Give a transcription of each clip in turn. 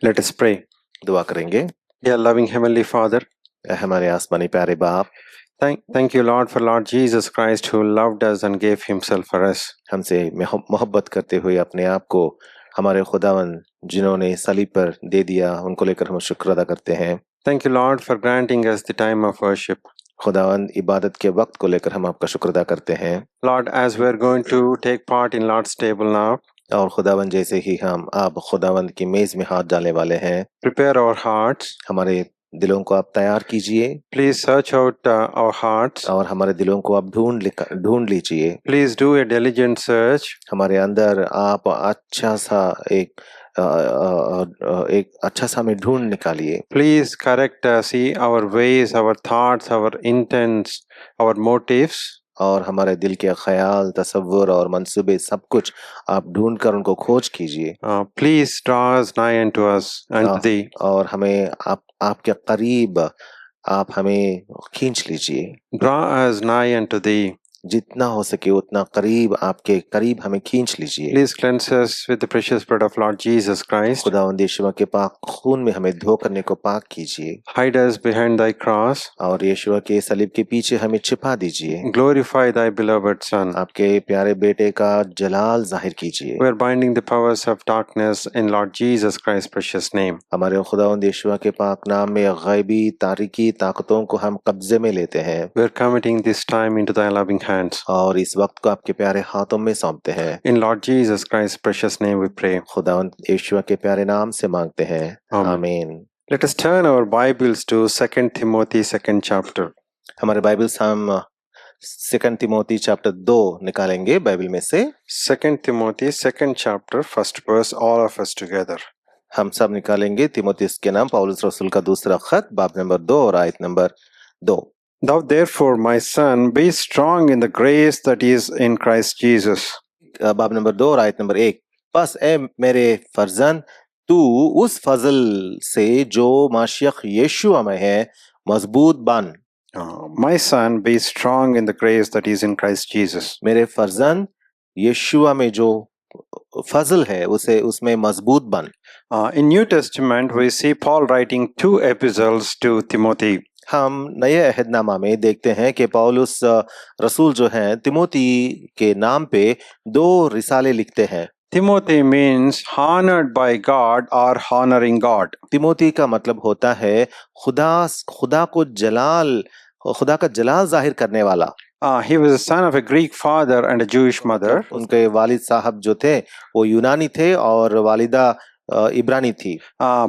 Let us pray. दुआ करेंगे। Dear loving Heavenly Father, हमारे आसमानी प्यारे बाप, thank you, Lord, for Lord Jesus Christ who loved us and gave Himself for us. हमसे मोहब्बत करते हुए अपने आप को हमारे खुदावन जिन्होंने सलीब पर दे दिया, उनको लेकर हम शुक्र अदा करते हैं। Thank you, Lord, for granting us the time of worship. खुदावन इबादत के वक्त को लेकर हम आपका शुक्र अदा करते हैं। Lord, as we're going to take part in Lord's table now, और खुदावन जैसे ही हम आप खुदावन की मेज में हाथ डालने वाले हैं, prepare our hearts. हमारे दिलों को आप तैयार कीजिए Please search out our hearts. और हमारे दिलों को आप ढूंढ लीजिए। Please do a diligent search. हमारे अंदर आप एक अच्छा सा हमें ढूंढ निकालिए। Please correct see our ways, our thoughts, our intents, our motives. और हमारे दिल के ख्याल, तसव्वुर और मंसूबे सब कुछ आप ढूंढ कर उनको खोज कीजिए। Please draw us nigh unto us and thee. और हमें आपके करीब आप हमें खींच लीजिए। Draw us nigh unto thee. जितना हो सके उतना करीब आपके करीब हमें खींच लीजिए। Please cleanse us with the precious blood of Lord Jesus Christ. खुदावंद यीशु के पाक खून में हमें धो करने को पाक कीजिए। Hide us behind thy cross. और यीशु के सलीब के पीछे हमें छिपा दीजिए। Glorify thy beloved Son. आपके प्यारे बेटे का जलाल जाहिर कीजिए। We are binding the powers of darkness in Lord Jesus Christ's precious name. हमारे खुदावंद यीशु के पाक नाम में गैबी तारीकी ताकतों को हम कब्जे में लेते हैं। We are committing this time into thy loving hands. और इस वक्त को आपके प्यारे हाथों में सौंपते हैं। In Lord Jesus Christ's precious name we pray. खुदावंद यीशु के प्यारे नाम से मांगते हैं। आमीन। Let us turn our Bibles to 2 Timothy 2nd chapter. हमारे बाइबल से हम 2 तिमोथी चैप्टर 2 निकालेंगे बाइबल में से। 2 Timothy 2nd chapter, first verse, all of us together. हम सब निकालेंगे तिमोथियुस के नाम पौलुस रसूल का दूसरा खत, बाब नंबर 2 और आयत number 2। Thou therefore, my son, be strong in the grace that is in Christ Jesus. बाब नंबर 2 और आयत नंबर 1। बस ए मेरे फर्जन, तू उस फजल से जो माशियख यीशु में है मजबूत बन। My son, be strong in the grace that is in Christ Jesus. मेरे फर्जन यीशु में जो फजल है उसमें मजबूत बन। In New Testament, we see Paul writing 2 epistles to Timothy. हम नए अहदनामा में देखते हैं कि पौलुस रसूल जो हैं तिमोथी के नाम पे 2 रिसाले लिखते हैं। Timothy means honored by God or honoring God. Timothy का मतलब होता है खुदा का जलाल जाहिर करने वाला। He was the son of a Greek father and a Jewish mother. उनके वालिद साहब जो थे वो यूनानी थे और वालिदा इब्रानी थी।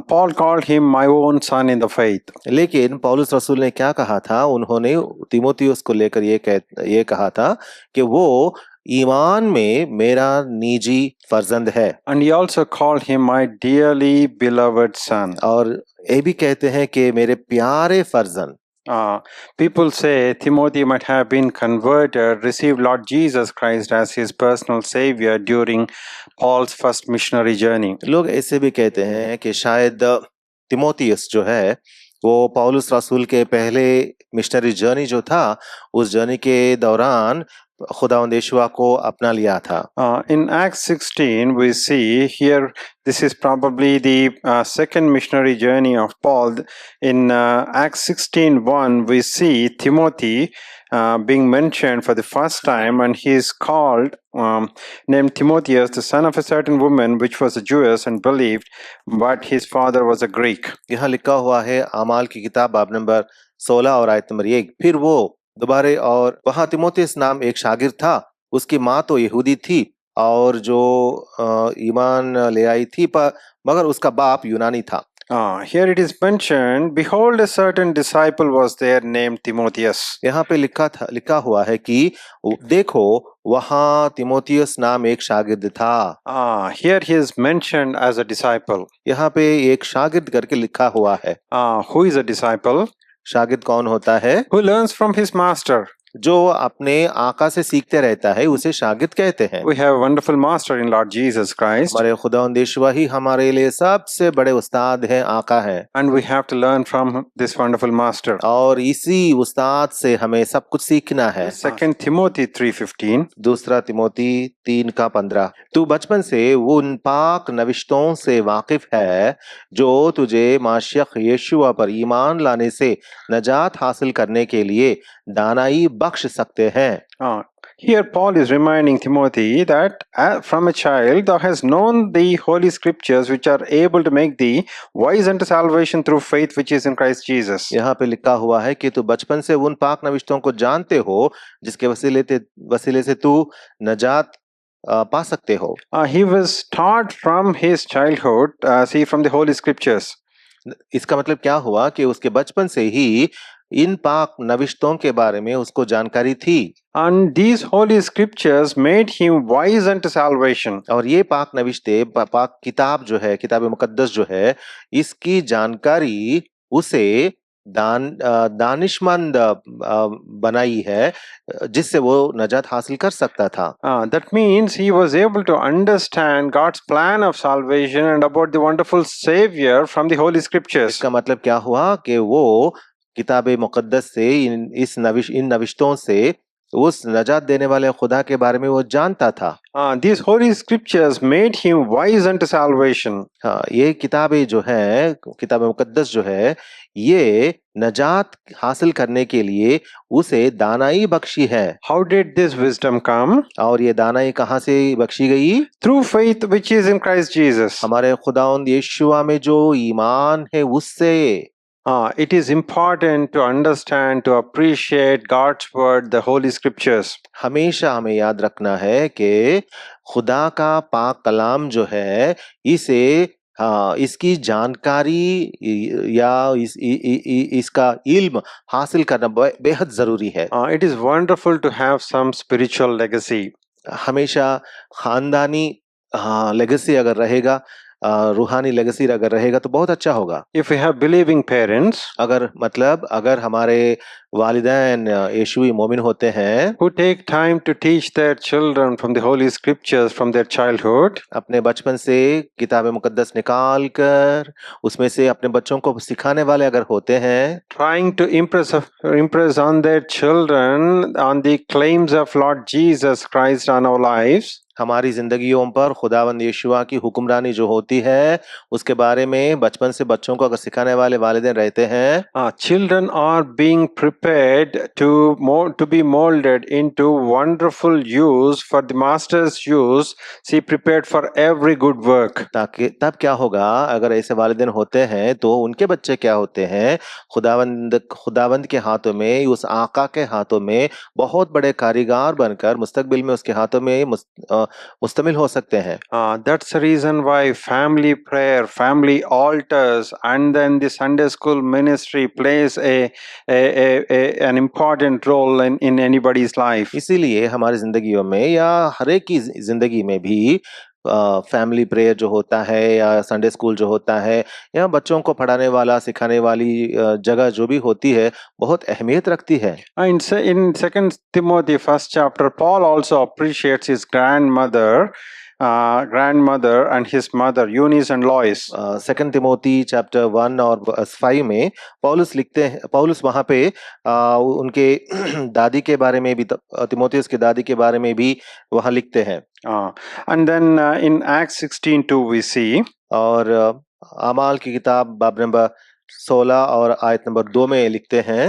Paul called him my own son in the faith. लेकिन पौलुस रसूल ने क्या कहा था? उन्होंने तिमोथियुस को लेकर ये कहा था कि वो ईमान में मेरा निजी फर्जंद है। And he also called him my dearly beloved son. और ये भी कहते हैं कि मेरे प्यारे फर्जंद। People say Timothy might have been converted, received Lord Jesus Christ as his personal savior during Paul's first missionary journey. लोग ऐसे भी कहते हैं कि शायद तिमोथियुस जो है वो पौलुस रसूल के पहले मिशनरी जर्नी जो था उस जर्नी के दौरान खुदावंद यीशु को अपना लिया था। In Acts 16 we see here this is probably the second missionary journey of Paul. In Acts 16:1 we see Timothy being mentioned for the first time, and he is called named Timotheus, the son of a certain woman which was a Jewess and believed, but his father was a Greek. यहाँ लिखा हुआ है आमाल की किताब बाब number 16 और आयत नंबर 1। फिर वो दोबारे और वहाँ तिमोथियुस नाम एक शागिर्द था, उसकी माँ तो यहूदी थी और जो ईमान ले आई थी, मगर उसका बाप यूनानी था। Here it is mentioned, behold, a certain disciple was there named Timotheus. यहाँ पे लिखा हुआ है कि देखो वहाँ तिमोथियुस नाम एक शागिर्द था। Here he is mentioned as a disciple. यहाँ पे एक शागिर्द करके लिखा हुआ है। Who is a disciple? शागिर्द कौन होता है? Who learns from his master. जो अपने आका से सीखते रहता है उसे शागिर्द कहते हैं। We have a wonderful master in Lord Jesus Christ, हमारे खुदावंद यीशु ही हमारे लिए सबसे बड़े उस्ताद हैं, आका हैं, and we have to learn from this wonderful master. और इसी उस्ताद से हमें सब कुछ सीखना है। 2 Timothy 3:15. दूसरा तिमोती 3:15। तू बचपन से उन पाक नविश्तों से वाकिफ है जो तुझे माशियख यीशुआ पर ईमान लाने से नजात हासिल करने के लिए दानाई बख्श सकते हैं। Here Paul is reminding Timothy that from a child thou hast known the holy scriptures which are able to make thee wise unto salvation through faith which is in Christ Jesus. यहाँ पे लिखा हुआ है कि तू बचपन से उन पाक नविश्तों को जानते हो जिसके वसीले से तू नजात पा सकते हो। He was taught from his childhood, see from the holy scriptures. इसका मतलब क्या हुआ कि उसके बचपन से ही इन पाक नविश्तों के बारे में उसको जानकारी थी। And these holy scriptures made him wise unto salvation. और ये पाक नविश्ते पाक किताब जो है, किताब मुकद्दस जो है, इसकी जानकारी उसे दानिशमंद बनाई है जिससे वो नजात हासिल कर सकता था। That means he was able to understand God's plan of salvation and about the wonderful Savior from the Holy Scriptures. इसका मतलब क्या हुआ कि वो किताब मुकद्दस से इन नविश्तों से उस नजात देने वाले खुदा के बारे में वो जानता था। These holy scriptures made him wise unto salvation. हाँ, ये किताबें जो है, किताब मुकद्दस जो है, ये नजात हासिल करने के लिए उसे दानाई बख्शी है। How did this wisdom come? और ये दानाई कहाँ से बख्शी गई? Through faith which is in Christ Jesus. हमारे खुदावंद यीशुआ में जो ईमान है उससे। It is important to understand, to appreciate God's word, the holy scriptures. हमेशा हमें याद रखना है कि खुदा का पाक कलाम जो है इसे इसकी जानकारी या इसका इल्म हासिल करना बेहद जरूरी है। It is wonderful to have some spiritual legacy. हमेशा खानदानी लेगेसी अगर रहेगा, रूहानी लेगेसी अगर रहेगा तो बहुत अच्छा होगा। If we have believing parents, अगर हमारे वालिदैन यीशुई मोमिन होते हैं, who take time to teach their children from the holy scriptures from their childhood, अपने बचपन से किताब मुकद्दस निकाल कर उसमें से अपने बच्चों को सिखाने वाले अगर होते हैं, trying to impress on their children on the claims of Lord Jesus Christ on our lives, हमारी जिंदगियों पर खुदावंद यीशुआ की हुक्मरानी जो होती है उसके बारे में बचपन से बच्चों को अगर सिखाने वाले वालिदैन रहते हैं, children are being prepared to be molded into wonderful use for the master's use, see prepared for every good work. ताकि तब क्या होगा, अगर ऐसे वालिदैन होते हैं तो उनके बच्चे क्या होते हैं, खुदावंद के हाथों में, उस आका के हाथों में बहुत बड़े कारीगर बनकर मुस्तकबिल में उसके हाथों में मुस्तमिल हो सकते हैं। That's the reason why family prayer, family altars, and then the Sunday school ministry plays an important role in anybody's life. इसीलिए हमारी जिंदगियों में या हर एक की जिंदगी में भी फैमिली प्रेयर जो होता है या संडे स्कूल जो होता है या बच्चों को पढ़ाने वाला सिखाने वाली जगह जो भी होती है बहुत अहमियत रखती है। In 2 Timothy 1st chapter, Paul also appreciates his grandmother and his mother Eunice and Lois. 2 Timothy chapter 1 और 5 में पौलुस वहाँ पे उनके दादी के बारे में भी, तिमोथियस के दादी के बारे में भी वहाँ लिखते हैं। And then in Acts 16:2 we see, और अमाल की किताब बाब नंबर 16 और आयत नंबर 2 में लिखते हैं,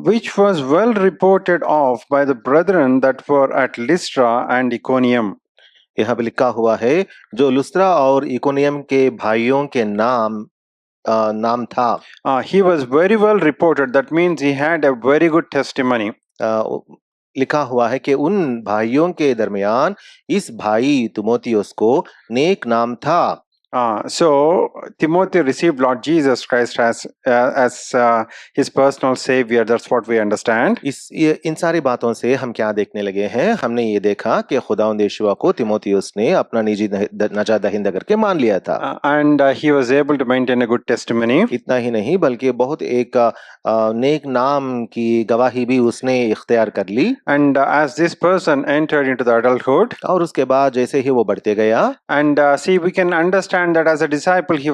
which was well reported of by the brethren that were at Lystra and Iconium. यहाँ पे लिखा हुआ है जो लुस्त्रा और इकोनियम के भाइयों के नाम था। He was very well reported, that means he had a very good testimony. लिखा हुआ है कि उन भाइयों के दरमियान इस भाई तिमोथियुस को नेक नाम था। So Timothy received Lord Jesus Christ as his personal savior. That's what we understand. इन सारी बातों से हम क्या देखने लगे हैं? हमने ये देखा कि खुदावंद यीशुआ को तीमुथियुस ने अपना निजी नजात दहिंदा करके मान लिया था। And he was able to maintain a good testimony. इतना ही नहीं बल्कि बहुत एक नेक नाम की गवाही भी उसने इख्तियार कर ली। And as this person entered into the adulthood, और उसके बाद जैसे ही वो बढ़ते गया, and see, we can understand that as a disciple he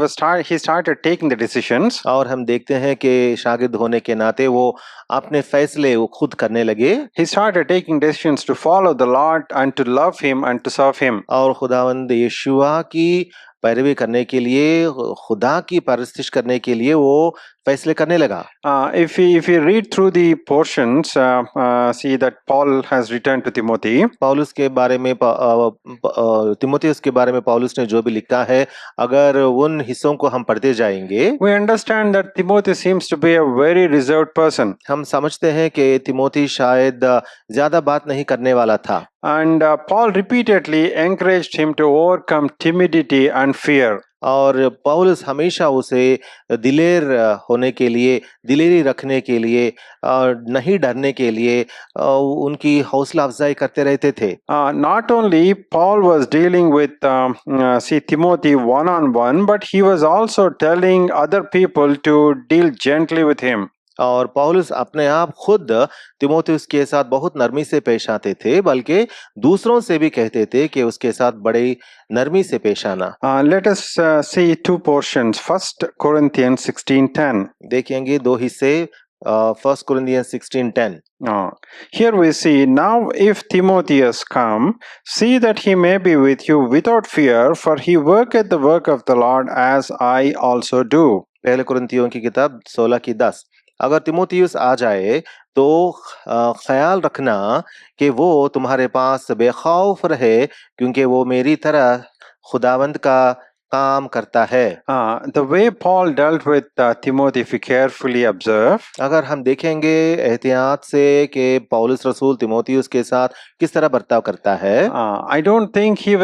started taking the decisions. और हम देखते हैं कि शागिर्द होने के नाते वो अपने फैसले वो खुद करने लगे। He started taking decisions to follow the Lord and to love him and to serve him. और खुदावंद यीशुआ की पैरवी करने के लिए, खुदा की परस्तिश करने के लिए वो फैसले करने लगा। If we read through the portions, see that Paul has written to Timothy. पौलुस के बारे में तीमुथियुस के बारे में पौलुस ने जो भी लिखा है, अगर उन हिस्सों को हम पढ़ते जाएंगे, We understand that Timothy seems to be a very reserved person. हम समझते हैं कि तीमुथी शायद ज्यादा बात नहीं करने वाला था। And Paul repeatedly encouraged him to overcome timidity and fear. और पौलुस हमेशा उसे दिलेर होने के लिए, दिलेरी रखने के लिए, नहीं डरने के लिए उनकी हौसला अफजाई करते रहते थे। Not only Paul was dealing with see Timothy one-on-one, but he was also telling other people to deal gently with him. और पौलुस अपने आप खुद तीमुथियुस के साथ बहुत नरमी से पेश आते थे, बल्कि दूसरों से भी कहते थे कि उसके साथ बड़ी नरमी से पेश आना। Let us see two portions. 1 Corinthians 16:10. देखेंगे दो हिस्से, 1 Corinthians 16:10। Here we see, now if Timotheus come, see that he may be with you without fear, for he worketh the work of the Lord as I also do. पहले कुरिन्थियों की किताब 16:10। अगर तीमुथियुस आ जाए तो ख्याल रखना कि वो तुम्हारे पास बेखौफ रहे, क्योंकि वो मेरी तरह खुदावंद का काम करता है। The way Paul dealt with Timothy, if you carefully observe, अगर हम देखेंगे एहतियात से कि पौलुस रसूल तीमुथियुस के साथ किस तरह बर्ताव करता है, I don't think he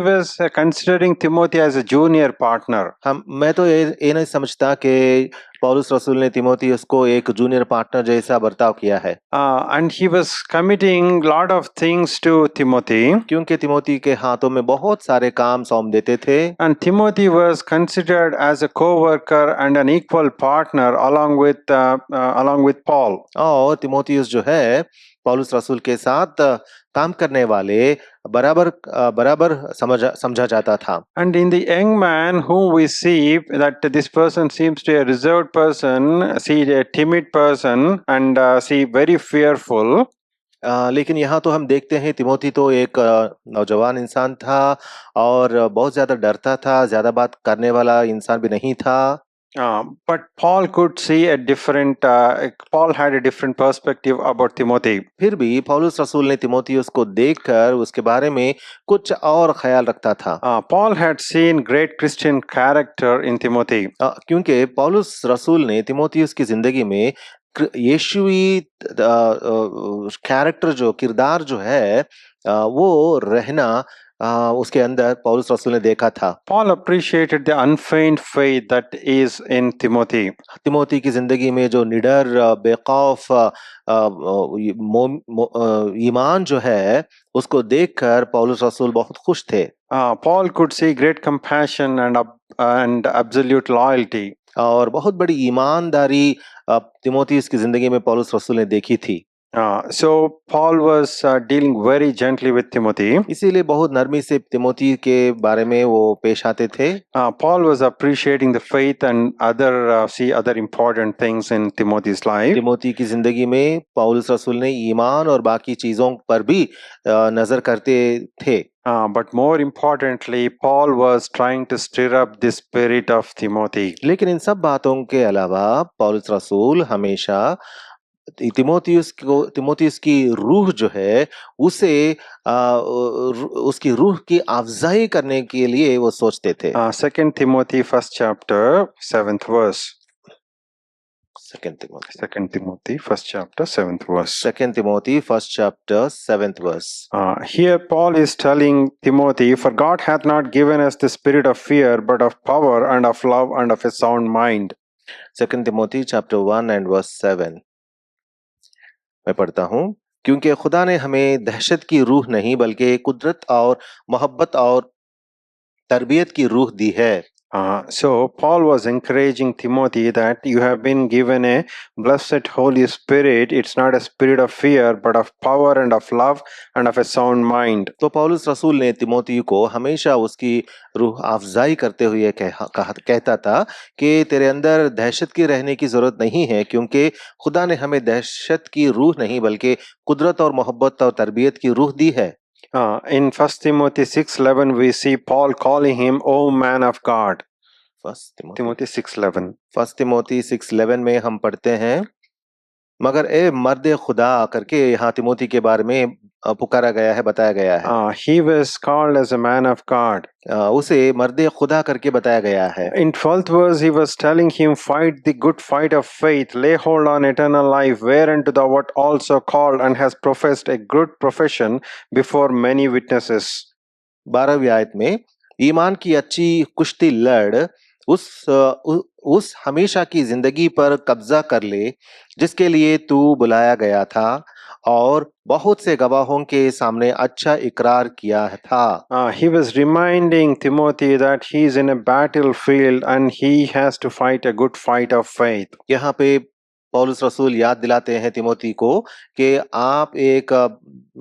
was considering Timothy as a junior partner. मैं तो ये नहीं समझता कि पौलुस रसूल ने तीमुथियुस को एक जूनियर पार्टनर जैसा बर्ताव किया है। And he was committing lot of things to Timothy. क्योंकि तीमुथी के हाथों में बहुत सारे काम सौंप देते थे। And Timothy was considered as a co-worker and an equal partner along with Paul. और तीमुथियुस जो है पौलुस रसूल के साथ काम करने वाले बराबर समझा जाता था। And in the young man whom we see that this person seems to be a reserved person, see a timid person, and see very fearful. लेकिन यहाँ तो हम देखते हैं तीमुथी तो एक नौजवान इंसान था और बहुत ज्यादा डरता था, ज्यादा बात करने वाला इंसान भी नहीं था। But Paul could see a different. Paul had a different perspective about Timothy. फिर भी पौलुस रसूल ने तीमुथियुस को देखकर उसके बारे में कुछ और ख्याल रखता था। Paul had seen great Christian character in Timothy. क्योंकि पौलुस रसूल ने तीमुथियुस की जिंदगी में यीशुई कैरेक्टर जो किरदार जो है वो रहना उसके अंदर पौलुस रसूल ने देखा था। Paul appreciated the unfeigned faith that is in Timothy. तीमुथी की जिंदगी में जो निडर बेखौफ ईमान जो है उसको देखकर पौलुस रसूल बहुत खुश थे। Paul could see great compassion and absolute loyalty. और बहुत बड़ी ईमानदारी तीमुथियुस की जिंदगी में पौलुस रसूल ने देखी थी। So Paul was dealing very gently with Timothy. इसीलिए बहुत नरमी से तीमुथी के बारे में वो पेश आते थे। Paul was appreciating the faith and other important things in Timothy's life. तीमुथी की जिंदगी में पौलुस रसूल ने ईमान और बाकी चीजों पर भी नजर करते थे। But more importantly, Paul was trying to stir up the spirit of Timothy. लेकिन इन सब बातों के अलावा पौलुस रसूल हमेशा तीमुथियुस की रूह जो है उसे उसकी रूह की अफजाई करने के लिए वो सोचते थे। 2 Timothy 1st chapter 7th verse. Second Timothy 2 Timothy, first chapter, 7th verse. Second Timothy first chapter 7th verse. Here Paul is telling Timothy, for God hath not given us the spirit of fear, but of power and of love and of a sound mind. Second Timothy chapter 1 and verse 7 मैं पढ़ता हूँ. क्योंकि खुदा ने हमें दहशत की रूह नहीं बल्कि कुदरत और मोहब्बत और तरबियत की रूह दी है. So Paul was encouraging Timothy that you have been given a blessed Holy Spirit. It's not a spirit of fear, but of power and of love and of a sound mind. तो पौलुस रसूल ने तिमोथी को हमेशा उसकी रूह अफजाई करते हुए कहता था कि तेरे अंदर दहशत की रहने की जरूरत नहीं है, क्योंकि खुदा ने हमें दहशत की रूह नहीं बल्कि कुदरत और मोहब्बत और तरबियत की रूह दी है. In 1 Timothy 6:11, we see Paul calling him, "O man of God." First Timothy 6:11. First Timothy 6:11 में हम पढ़ते हैं, मगर ए मर्द खुदा करके यहाँ तिमोथी के बारे में पुकारा गया है, बताया गया है. He was called as a man of God. उसे मर्द खुदा करके बताया गया है. In 12th verse, he was telling him, fight the good fight of faith, lay hold on eternal life, whereunto thou wert also called, and hast professed a good profession before many witnesses. 12वीं आयत में, ईमान की अच्छी कुश्ती लड़, उस हमेशा की जिंदगी पर कब्जा कर ले जिसके लिए तू बुलाया गया था और बहुत से गवाहों के सामने अच्छा इकरार किया था. He was reminding Timothy that he is in a battlefield and he has to fight a good fight of faith. यहाँ पे पौलुस रसूल याद दिलाते हैं तिमोथी को कि आप एक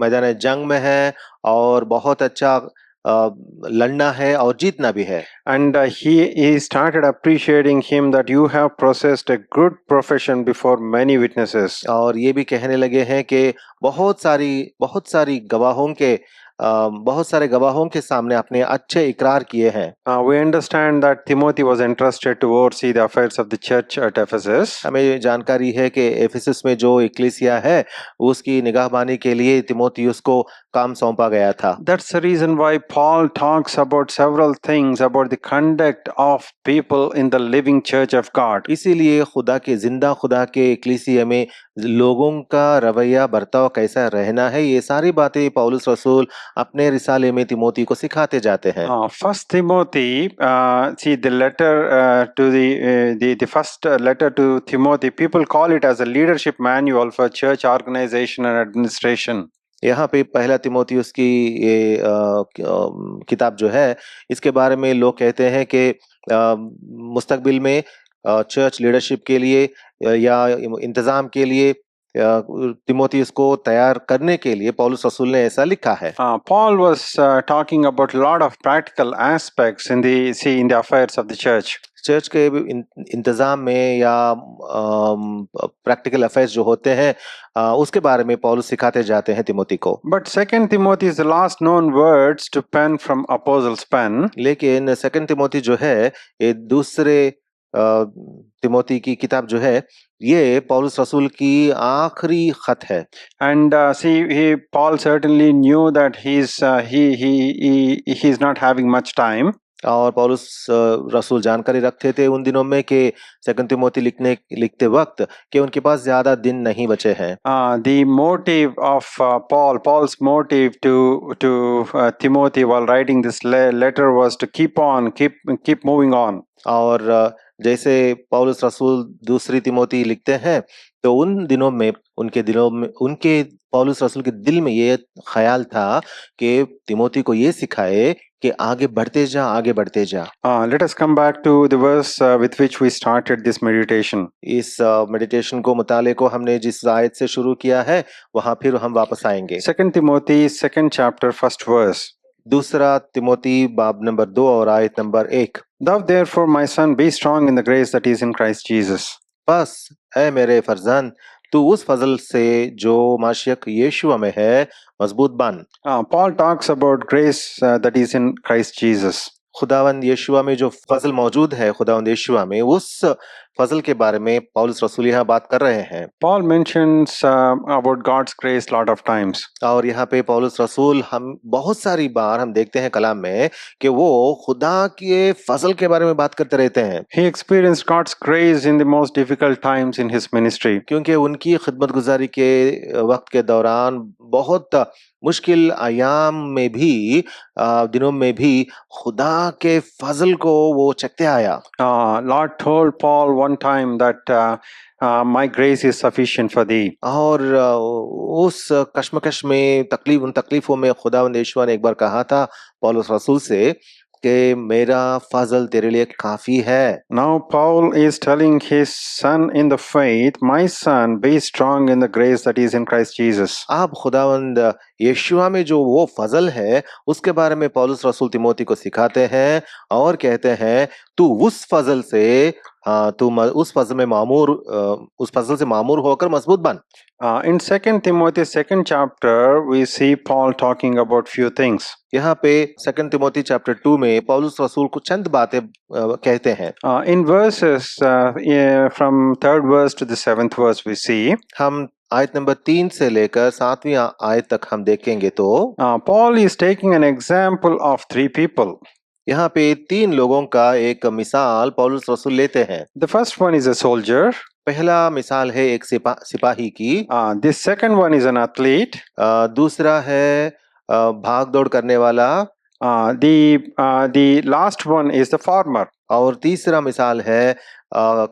मैदान जंग में हैं और बहुत अच्छा लड़ना है और जीतना भी है. And he started appreciating him that you have possessed a good profession before many witnesses. और ये भी कहने लगे हैं कि बहुत सारे गवाहों के सामने अपने अच्छे इकरार किए हैं. We understand that Timothy was entrusted to oversee the affairs of the church at Ephesus. हमें जानकारी है कि एफिसस में जो इक्लेसिया है उसकी निगाहबानी के लिए तिमोथियुस को काम सौंपा गया था. That's the reason why Paul talks about several things about the conduct of people in the living church of God. इसीलिए खुदा के इक्लेसिया में लोगों का रवैया बर्ताव कैसा रहना है, ये सारी बातें पौलुस रसूल अपने रिसाले में तिमोथी को सिखाते जाते हैं. First Timothy, see the letter to the first letter to Timothy, people call it as a leadership manual for church organization and administration. यहाँ पे पहला तिमोथी उसकी ये किताब जो है, इसके बारे में लोग कहते हैं कि मुस्तकबिल में चर्च लीडरशिप के लिए या इंतजाम के लिए तिमोथी को तैयार करने के लिए पौलुस रसूल ने ऐसा लिखा है. Paul was talking about a lot of practical aspects in the affairs of the church. Church के इंतजाम में या प्रैक्टिकल अफेयर्स जो होते हैं उसके बारे में पौलुस सिखाते जाते हैं तिमोथी को. But 2 Timothy is the last known words to pen from apostle's pen. लेकिन 2 तिमोथी जो है ये दूसरे तिमोथी की किताब जो है ये पौलुस रसूल की आखिरी खत है. And Paul certainly knew that he's not having much time. और पौलुस रसूल जानकारी रखते थे उन दिनों में कि 2 तिमोथी लिखते वक्त कि उनके पास ज्यादा दिन नहीं बचे हैं. The motive of Paul's motive to Timothy while writing this letter was to keep moving on. और जैसे पौलुस रसूल दूसरी तिमोथी लिखते हैं तो उन दिनों में उनके पौलुस रसूल के दिल में ये ख्याल था कि तिमोथी को ये सिखाए कि आगे बढ़ते जा. Let us come back to the verse with which we started this meditation. इस मेडिटेशन को मुताले को हमने जिस आयत से शुरू किया है वहां फिर हम वापस आएंगे. 2 Timothy 2nd chapter 1st verse. दूसरा तिमोथी बाब नंबर 2 और आयत number 1. Thou therefore, my son, be strong in the grace that is in Christ Jesus. बस ऐ मेरे फरजंद तू उस फजल से जो माशियक यीशु में है मजबूत बन. Paul talks about grace that is in Christ Jesus. खुदावंद यीशुआ में जो फजल मौजूद है, खुदावंद यीशुआ में, उस फजल के बारे में पौलुस रसूल यहाँ बात कर रहे हैं। Paul mentions about God's grace lot of times. और यहाँ पे पौलुस रसूल हम बहुत सारी बार हम देखते हैं कलाम में कि वो खुदा के फजल के बारे में बात करते रहते हैं, He experienced God's grace in the most difficult times in his ministry. क्योंकि उनकी खिदमत गुजारी के वक्त के दौरान बहुत मुश्किल आयाम में भी दिनों में भी खुदा के फजल को वो चखते आया। Lord told Paul one time that my grace is sufficient for thee. और उस कश्मकश में उन तकलीफों में खुदावंद यीशुआ ने एक बार कहा था पौलुस रसूल से कि मेरा फजल तेरे लिए काफी है। Now Paul is telling his son in the faith, my son, be strong in the grace that is in Christ Jesus. अब खुदावंद यीशुआ में जो वो फजल है उसके बारे में पौलुस रसूल तिमोथी को सिखाते हैं और कहते हैं तू उस फजल से उस फजल से मामूर होकर मजबूत बन। In 2 Timothy 2nd chapter, we see Paul talking about few things. यहाँ पे 2 तिमोथी चैप्टर 2 में पौलुस रसूल को चंद बातें कहते हैं। In verses from 3rd verse to the 7th verse, we see हम आयत नंबर 3 से लेकर 7वीं आयत तक हम देखेंगे तो Paul is taking an example of 3 people. यहाँ पे 3 लोगों का एक मिसाल पौलुस रसूल लेते हैं। The first one is a soldier. पहला मिसाल है एक सिपाही की। The second one is an athlete. दूसरा है भाग दौड़ करने वाला। The last one is the farmer. और तीसरा मिसाल है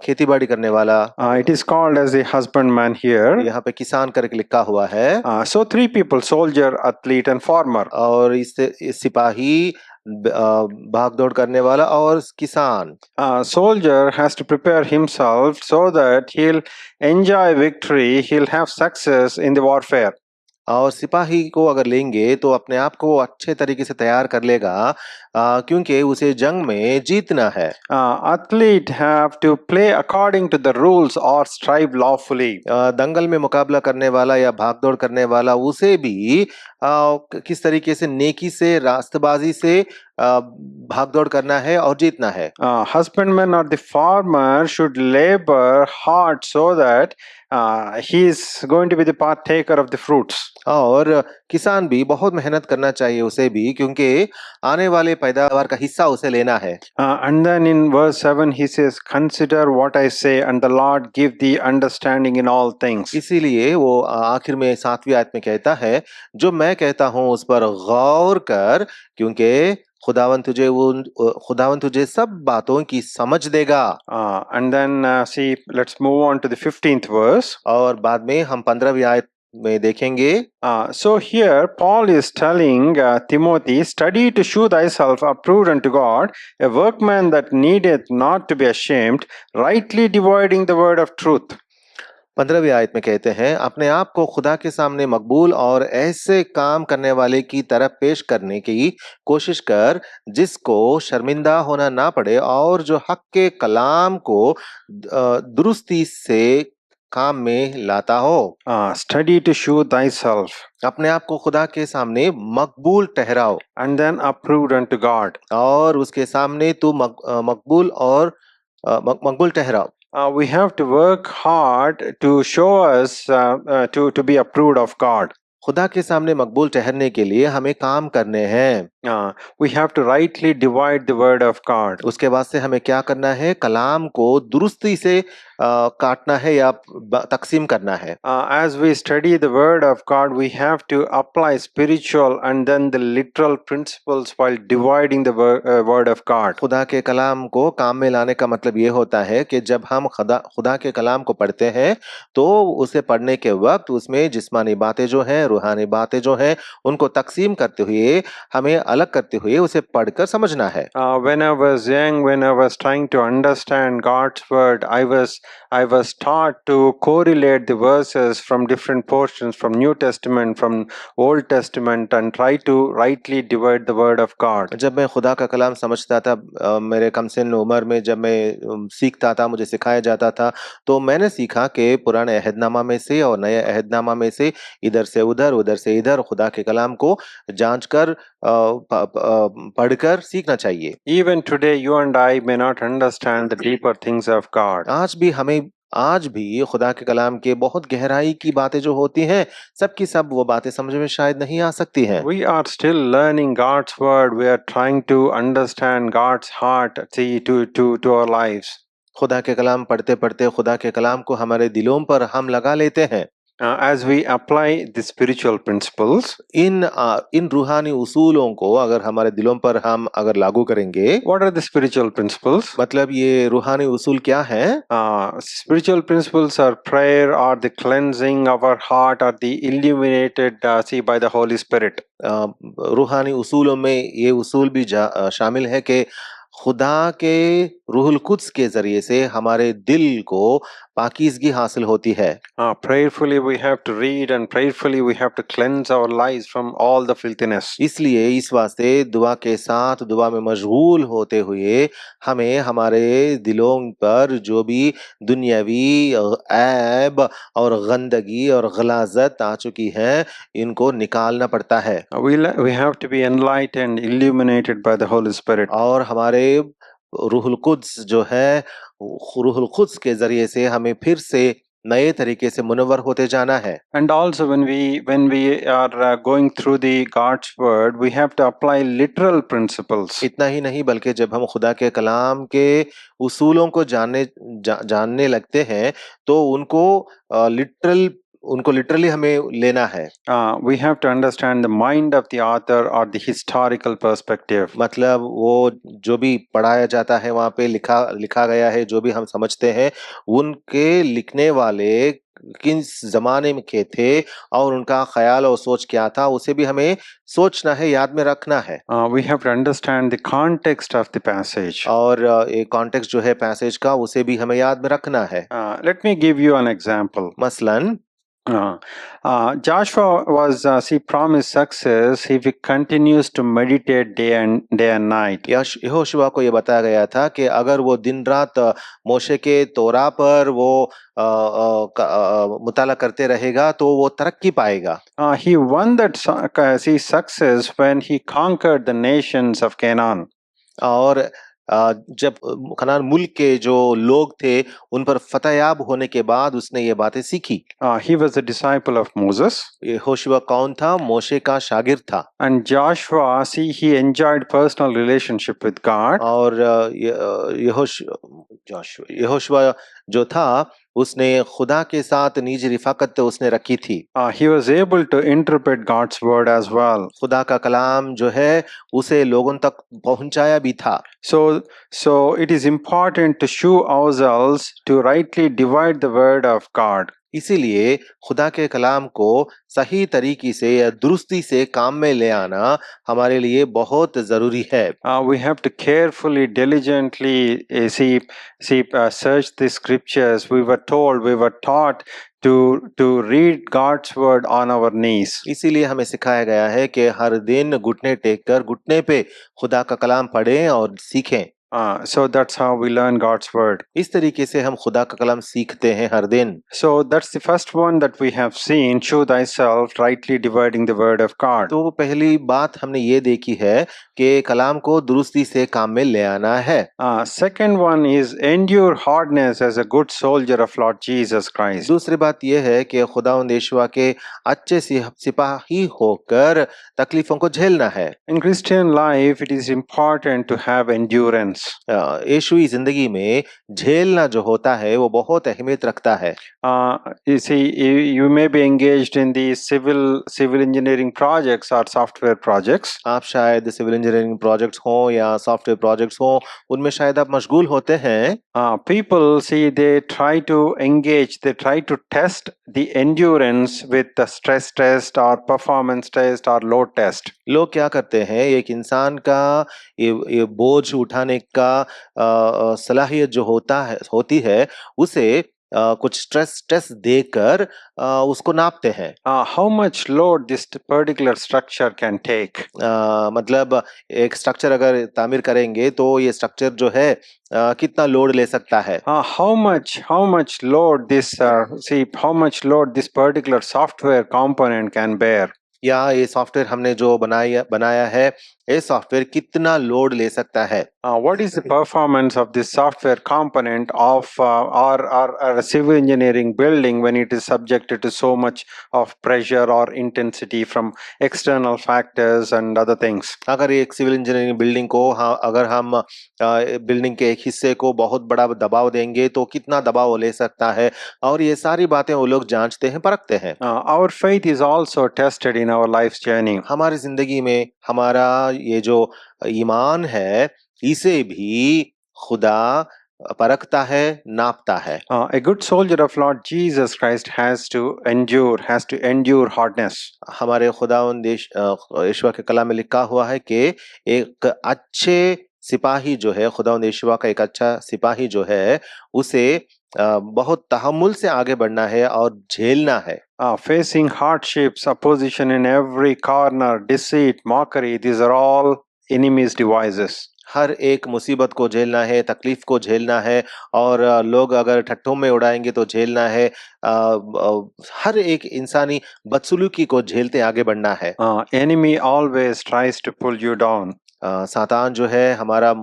खेती बाड़ी करने वाला। It is called as a husbandman here. यहाँ पे किसान करके लिखा हुआ है। So 3 people, soldier, athlete and farmer. और इस सिपाही, भाग दौड़ करने वाला और किसान। Soldier has to prepare himself so that he'll enjoy victory, he'll have success in the warfare. और सिपाही को अगर लेंगे तो अपने आप को अच्छे तरीके से तैयार कर लेगा क्योंकि उसे जंग में जीतना है। Athlete have to play according to the rules or strive lawfully. दंगल में मुकाबला करने वाला या भागदौड़ करने वाला उसे भी किस तरीके से नेकी से, रास्तबाजी से भागदौड़ करना है और जीतना है। Husbandman or the farmer should labor hard so that he is going to be the partaker of the fruits. और किसान भी बहुत मेहनत करना चाहिए उसे भी, क्योंकि आने वाले पैदावार का हिस्सा उसे लेना है। And then in verse 7 he says, consider what I say and the Lord give thee understanding in all things. इसीलिए वो आखिर में 7वीं आयत में कहता है, जो मैं कहता हूँ उस पर गौर कर, क्योंकि खुदावन तुझे सब बातों की समझ देगा। And then see, let's move on to the 15th verse. और बाद में हम 15वीं आयत में देखेंगे। So here Paul is telling Timothy, study to shew thyself approved unto God, a workman that needeth not to be ashamed, rightly dividing the word of truth. 15वीं आयत में कहते हैं, अपने आप को खुदा के सामने मकबूल और ऐसे काम करने वाले की तरह पेश करने की कोशिश कर जिसको शर्मिंदा होना ना पड़े और जो हक के कलाम को दुरुस्ती से काम में लाता हो। Study to shew thyself. अपने आप को खुदा के सामने मकबूल ठहराओ। And then approved unto God. और उसके सामने तू मकबूल ठहराओ। We have to work hard to show us to be approved of God. खुदा के सामने मकबूल ठहरने के लिए हमें काम करने हैं। We have to rightly divide the word of God. उसके बाद से हमें क्या करना है? कलाम को दुरुस्ती से काटना है या तकसीम करना है। As we study the word of God, we have to apply spiritual and then the literal principles while dividing the word of God. खुदा के कलाम को काम में लाने का मतलब ये होता है कि जब हम खुदा के कलाम को पढ़ते हैं तो उसे पढ़ने के वक्त उसमें जिस्मानी बातें जो हैं, रूहानी बातें जो हैं, उनको तकसीम करते हुए, हमें अलग करते हुए उसे पढ़कर समझना है। When I was young, when I was trying to understand God's word, I was I was taught to correlate the verses from different portions, from New Testament, from Old Testament, and try to rightly divide the word of God. जब मैं खुदा का कलाम समझता था, मेरे कम सिन उम्र में जब मैं सीखता था, मुझे सिखाया जाता था, तो मैंने सीखा कि पुराने अहदनामा में से और नए अहदनामा में से इधर से उधर, उधर से इधर खुदा के कलाम को जांच कर पढ़कर सीखना चाहिए। Even today, you and I may not understand the deeper things of God. आज भी खुदा के कलाम के बहुत गहराई की बातें जो होती हैं, सब की सब वो बातें समझ में शायद नहीं आ सकती हैं। We are still learning God's word. We are trying to understand God's heart, see, to our lives. खुदा के कलाम पढ़ते पढ़ते खुदा के कलाम को हमारे दिलों पर हम लगा लेते हैं। As we apply the spiritual principles, इन रूहानी उसूलों को अगर हमारे दिलों पर हम अगर लागू करेंगे, what are the spiritual principles? मतलब ये रूहानी उसूल क्या है? Spiritual principles are prayer, or the cleansing of our heart, or the illuminated, by the Holy Spirit. रूहानी उसूलों में ये उसूल भी शामिल है कि खुदा के रूहुल कुद्स के जरिए से हमारे दिल को पाकीज़गी हासिल होती है। Prayerfully we have to read, and prayerfully we have to cleanse our lives from all the filthiness. इसलिए इस वास्ते दुआ के साथ दुआ में मशगूल होते हुए हमें हमारे दिलों पर जो भी दुनियावी ऐब और गंदगी और गलाजत आ चुकी है, इनको निकालना पड़ता है। We have to be enlightened, illuminated by the Holy Spirit. और हमारे रूहुल कुद्स जो है, रूहुल कुद्स के जरिए से हमें फिर से नए तरीके से मुनव्वर होते जाना है। And also when we are going through the God's word, we have to apply literal principles. इतना ही नहीं बल्कि जब हम खुदा के कलाम के उसूलों को जानने लगते हैं, तो उनको लिटरली हमें लेना है। We have to understand the mind of the author or the historical perspective. मतलब वो जो भी पढ़ाया जाता है, वहाँ पे लिखा गया है, जो भी हम समझते हैं, उनके लिखने वाले किस जमाने में के थे और उनका ख्याल और सोच क्या था, उसे भी हमें सोचना है, याद में रखना है। We have to understand the context of the passage. और एक कॉन्टेक्स्ट जो है पैसेज का, उसे भी हमें याद में रखना है। Let me give you an example. मसलन Joshua was promised success if he continues to meditate day and night. Yehoshua को ये बताया गया था कि अगर वो दिन रात मोशे के तोरा पर वो मुताला करते रहेगा तो वो तरक्की पाएगा। He won that success when he conquered the nations of Canaan. और जब कनान मुल्क के जो लोग थे, उन पर फतहयाब होने के बाद उसने ये बातें सीखी। He was a disciple of Moses. Yehoshua कौन था? मोशे का शागिर्द था। And Joshua, he enjoyed personal relationship with God. और यहोशुआ जो था, उसने खुदा के साथ निजी रिफाकत उसने रखी थी। He was able to interpret God's word as well. खुदा का कलाम जो है, उसे लोगों तक पहुंचाया भी था। So it is important to show ourselves to rightly divide the word of God. इसीलिए खुदा के कलाम को सही तरीके से या दुरुस्ती से काम में ले आना हमारे लिए बहुत जरूरी है। We have to carefully, diligently search the scriptures. We were taught to read God's word on our knees. इसीलिए हमें सिखाया गया है कि हर दिन घुटने टेक कर घुटने पे खुदा का कलाम पढ़ें और सीखें। So that's how we learn God's word. इस तरीके से हम खुदा का कलाम सीखते हैं हर दिन। So that's the first one that we have seen. Show thyself rightly dividing the word of God. तो पहली बात हमने ये देखी है कि कलाम को दुरुस्ती से काम में ले आना है। Second one is endure hardness as a good soldier of Lord Jesus Christ. दूसरी बात यह है कि खुदावंद यीशुआ के अच्छे सिपाही होकर तकलीफों को झेलना है। In Christian life, it is important to have endurance. यीशुई जिंदगी में झेलना जो होता है वो बहुत अहमियत रखता है। You see, you may be engaged in the civil engineering projects or software projects. आप शायद सिविल इंजीनियरिंग प्रोजेक्ट्स हो या सॉफ्टवेयर प्रोजेक्ट्स हो, उनमें शायद आप मशगूल होते हैं। People they try to test the endurance with the stress test or performance test or load test. लोग क्या करते हैं, एक इंसान का ये बोझ उठाने का सलाहियत जो होती है उसे कुछ स्ट्रेस टेस्ट देकर उसको नापते हैं। How much load this particular structure can take? मतलब एक स्ट्रक्चर अगर तामीर करेंगे तो ये स्ट्रक्चर जो है कितना लोड ले सकता है। How much load this how much load this particular software component can bear? या ये सॉफ्टवेयर हमने जो बनाया है ये सॉफ्टवेयर कितना लोड ले सकता है। What is the performance of this software component of or a civil engineering building when it is subjected to so much of pressure or intensity from external factors and other things? अगर एक civil engineering building को अगर हम building के एक हिस्से को बहुत बड़ा दबाव देंगे तो कितना दबाव वो ले सकता है, और ये सारी बातें वो लोग जांचते हैं, परखते हैं। Our faith is also tested in our life's journey. हमारी जिंदगी में हमारा ये जो ईमान है इसे भी खुदा परखता है, नापता है। A good soldier of Lord Jesus Christ has to endure hardness. हमारे खुदावंद यीशुआ के कलाम में लिखा हुआ है कि एक अच्छे सिपाही जो है, खुदावंद यीशुआ का एक अच्छा सिपाही जो है उसे बहुत तहम्मुल से आगे बढ़ना है और झेलना है। Facing hardships, opposition in every corner, deceit, mockery, these are all enemy's devices. हर एक मुसीबत को झेलना है, तकलीफ को झेलना है, और लोग अगर ठट्ठों में उड़ाएंगे तो झेलना है। हर एक इंसानी बदसलूकी को झेलते आगे बढ़ना है। Enemy always tries to pull you down. सातान जो है, हमारा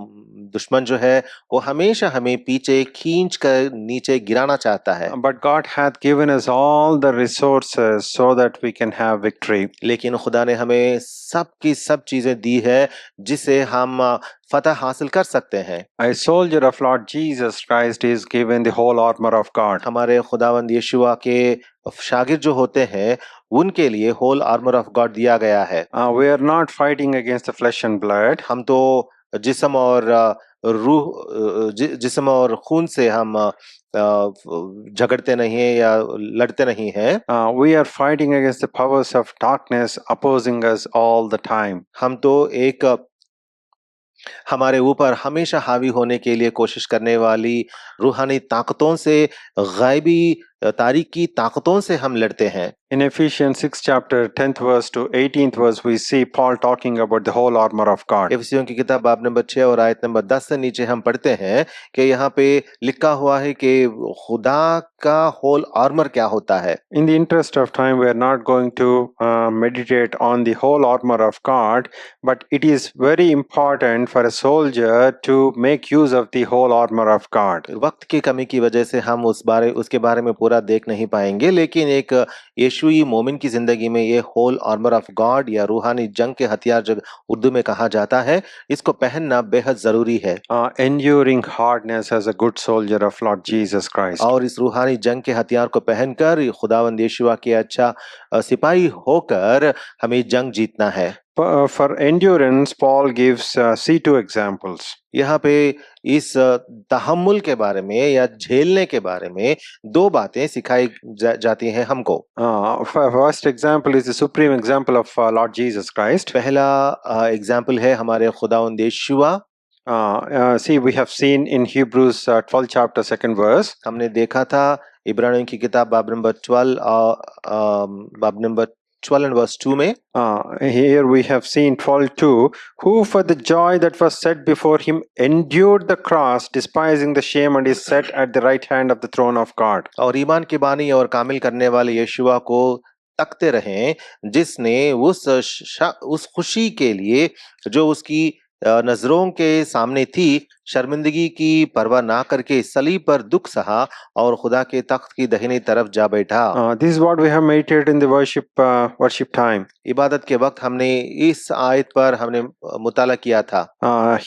दुश्मन जो है, वो हमेशा हमें पीछे खींच कर नीचे गिराना चाहता है। But God hath given us all the resources so that we can have victory. लेकिन खुदा ने हमें सब की सब चीजें दी है जिसे हम फतह हासिल कर सकते हैं। A soldier of Lord Jesus Christ is given the whole armor of God. हमारे खुदावंद यीशुआ के शागिर्द जो होते हैं उनके लिए होल आर्मर ऑफ गॉड दिया गया है। We are not fighting against the flesh and blood. हम तो जिस्म और जिस्म और खून से हम झगड़ते नहीं है या लड़ते नहीं हैं। We are fighting against the powers of darkness opposing us all the time. हम तो एक हमारे ऊपर हमेशा हावी होने के लिए कोशिश करने वाली रूहानी ताकतों से, गायबी तारीकी ताकतों से हम लड़ते हैं। In Ephesians 6 chapter 10th verse to 18th verse we see Paul talking about the whole armor of God. इफिसियों की किताब बाब नंबर 6 और आयत नंबर 10 से नीचे हम पढ़ते हैं कि यहाँ पे लिखा हुआ है कि खुदा का होल आर्मर क्या होता है। In the interest of time we are not going to meditate on the whole armor of God, but it is very important for a soldier to make use of the whole armor of God. वक्त की कमी की वजह से हम उसके बारे में पूरा देख नहीं पाएंगे, लेकिन एक यीशुई मोमिन की जिंदगी में ये होल आर्मर ऑफ गॉड या रूहानी जंग के हथियार जो उर्दू में कहा जाता है, इसको पहनना बेहद जरूरी है। Enduring hardness as a good soldier of Lord Jesus Christ. और इस रूहानी जंग के हथियार को पहनकर खुदावंद यीशुआ के अच्छा सिपाही होकर हमें जंग जीतना है। For endurance, Paul gives see two examples. यहाँ पे इस तहम्मुल के बारे में या झेलने के बारे में दो बातें सिखाई जाती हैं हमको। First example is the supreme example of Lord Jesus Christ. पहला एग्जाम्पल है हमारे खुदावंद यीशुआ। See, we have seen in Hebrews 12 chapter 2nd verse. हमने देखा था इब्रानियों की किताब बाब नंबर 12 and verse 2 में। Here we have seen 12:2, who for the joy that was set before him endured the cross, despising the shame, and is set at the right hand of the throne of God. और ईमान की बानी और कामिल करने वाले यीशुआ को तकते रहें, जिसने उस खुशी के लिए जो उसकी नजरों के सामने थी, शर्मिंदगी की परवाह ना करके सलीब पर दुख सहा और खुदा के तख्त की दाहिनी तरफ जा बैठा। This is what we have meditated in the worship time. इबादत के वक्त हमने इस आयत पर हमने मुताला किया था।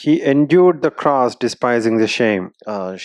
He endured the cross, despising the shame.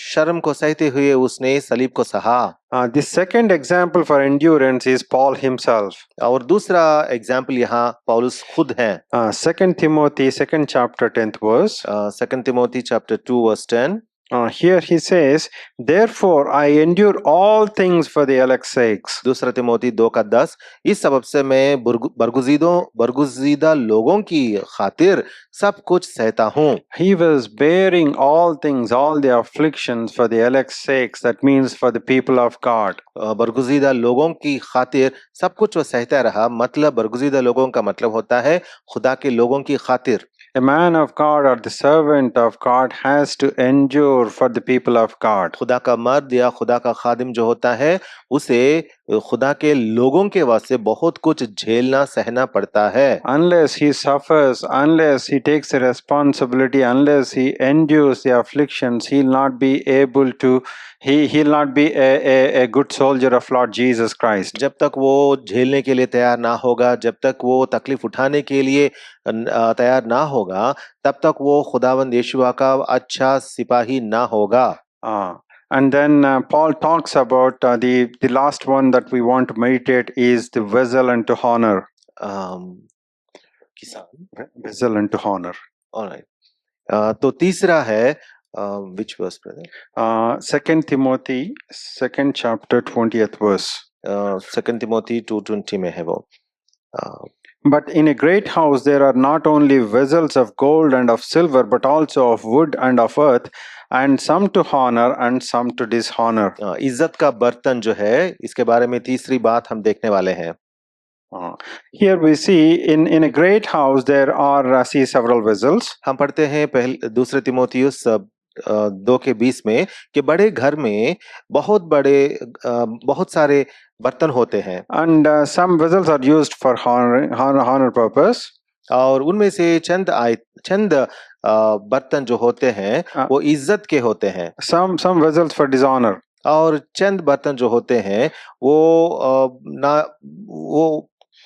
शर्म को सहते हुए उसने सलीब को सहा। The second example for endurance is Paul himself. और दूसरा एग्जाम्पल यहाँ पौलुस खुद हैं। 2 Timothy 2nd chapter 10th verse. 2 Timothy chapter 2 verse 10. Here he says, therefore I endure all things for the elect's sakes. दूसरा तिमोथी 2:10 इस सबब से मैं बरगुजीदा लोगों की खातिर सब कुछ सहता हूँ। He was bearing all things, all the afflictions for the elect's sakes. That means for the people of God. बरगुजीदा लोगों की खातिर सब कुछ वो सहता रहा, मतलब बरगुजीदा लोगों का मतलब होता है खुदा के लोगों की खातिर। A man of God or the servant of God has to endure for the people of God. खुदा का मर्द या खुदा का खादिम जो होता है उसे खुदा के लोगों के वास्ते बहुत कुछ झेलना सहना पड़ता है। Unless he suffers, unless he takes the responsibility, unless he endures the afflictions, he'll not be able to, he'll not be a good soldier of Lord Jesus Christ. जब तक वो झेलने के लिए तैयार ना होगा, जब तक वो तकलीफ उठाने के लिए तैयार ना होगा, तब तक वो खुदावंद यीशुआ का अच्छा सिपाही ना होगा। And then Paul talks about the last one that we want to meditate is the vessel unto honor. किसान Vessel unto honor. ऑलराइट, तो तीसरा है which verse brother? 2 Timothy 2nd chapter 20th verse. 2 Timothy 2:20 में है वो। But in a great house there are not only vessels of gold and of silver, but also of wood and of earth, and some to honor and some to dishonor. इज्जत का बर्तन जो है, इसके बारे में तीसरी बात हम देखने वाले हैं। Here we see in a great house there are see several vessels. हम पढ़ते हैं दूसरे तिमोथियुस 2:20 में कि बड़े घर में बहुत सारे बर्तन होते हैं। And some vessels are used for honor purpose. और उनमें से चंद बर्तन जो होते हैं वो इज्जत के होते हैं। Some vessels for dishonor. और चंद बर्तन जो होते हैं वो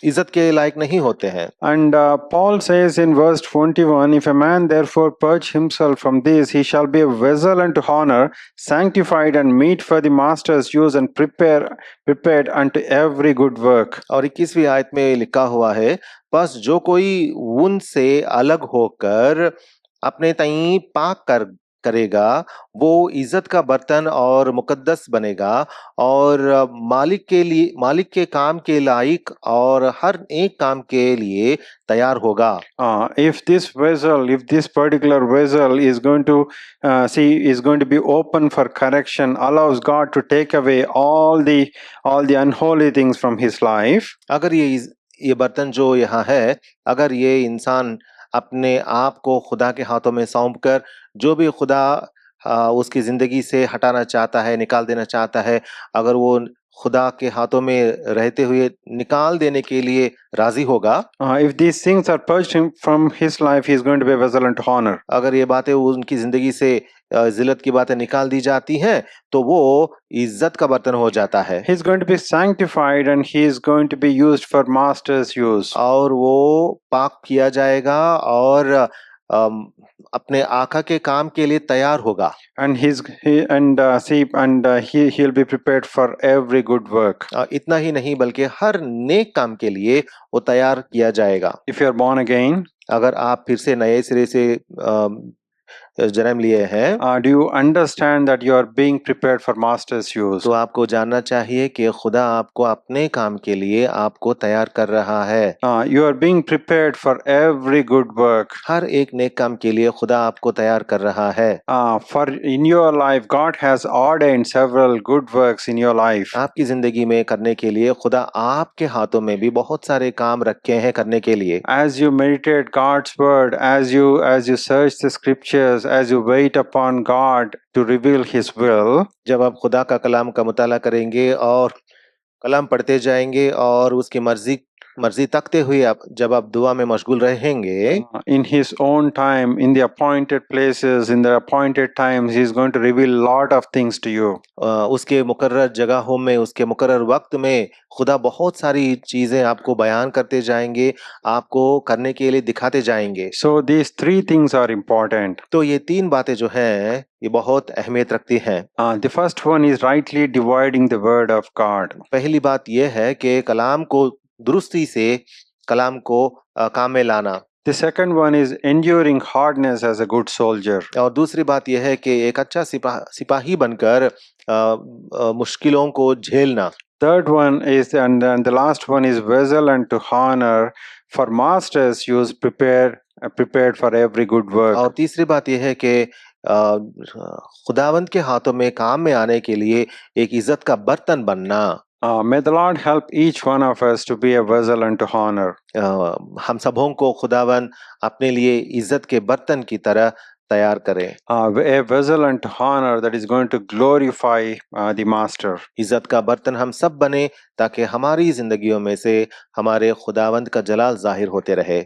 इज्जत के लायक नहीं होते हैं। And Paul says in verse 21, if a man therefore purge himself from these, he shall be a vessel unto honor, sanctified and meet for the master's use, and prepared unto every good work. और 21वीं आयत में लिखा हुआ है, बस जो कोई उनसे अलग होकर अपने तई पाक करेगा वो इज्जत का बर्तन और मुकद्दस बनेगा और मालिक के काम के लायक और हर एक काम के लिए तैयार होगा। If this particular vessel is going to be open for correction, allows God to take away all the unholy things from his life. अगर ये बर्तन जो यहाँ है, अगर ये इंसान अपने आप को खुदा के हाथों में सौंपकर जो भी खुदा उसकी जिंदगी से हटाना चाहता है, निकाल देना चाहता है, अगर वो खुदा के हाथों में रहते हुए निकाल देने के लिए राजी होगा, if these things are purged from his life, he is going to be a vessel unto honor. अगर ये बातें उनकी जिंदगी से जिल्लत की बातें निकाल दी जाती हैं तो वो इज्जत का बर्तन हो जाता है। He is going to be sanctified and he is going to be used for master's use. और वो पाक किया जाएगा और अपने आका के काम के लिए तैयार होगा। And he'll be prepared for every good work. इतना ही नहीं बल्कि हर नेक काम के लिए वो तैयार किया जाएगा। If you are born again, अगर आप फिर से नए सिरे से जन्म लिए हैं, do you understand that you are being prepared for master's use? तो आपको जानना चाहिए कि खुदा आपको अपने काम के लिए आपको तैयार कर रहा है। You are being prepared for every good work. हर एक नेक काम के लिए खुदा आपको तैयार कर रहा है। For in your life, God has ordained several good works in your life. आपकी जिंदगी में करने के लिए खुदा आपके हाथों में भी बहुत सारे काम रखे हैं करने के लिए। As you meditate God's word, as you search the scriptures, as you wait upon God to reveal His will, जब आप खुदा का कलाम का मुताला करेंगे और कलाम पढ़ते जाएंगे और उसकी मर्जी तकते हुए जब आप दुआ में मशगूल रहेंगे, in His own time, in the appointed places, in the appointed times, He is going to reveal lot of things to you. उसके मुकर्रर जगहों में, उसके मुकर्रर वक्त में खुदा बहुत सारी चीजें आपको बयान करते जाएंगे, आपको करने के लिए दिखाते जाएंगे। So these three things are important. तो ये तीन बातें जो हैं ये बहुत अहमियत रखती हैं। The first one is rightly dividing the word of God. पहली बात यह है कि कलाम को दुरुस्ती से कलाम को काम में लाना। The second one is enduring hardness as a good soldier. और दूसरी बात यह है कि एक अच्छा सिपाही बनकर मुश्किलों को झेलना। Third one is, and the last one is vessel and to honor. For masters use prepared for every good work. और तीसरी बात यह है कि खुदावंद के हाथों में काम में आने के लिए एक इज्जत का बर्तन बनना। May the Lord help each one of us to be a vessel unto honor. हम सबों को खुदावन अपने लिए इज्जत के बर्तन की तरह तैयार करे। A vessel unto honor that is going to glorify the master. इज्जत का बर्तन हम सब बने ताकि हमारी जिंदगियों में से हमारे खुदावंद का जलाल जाहिर होते रहे।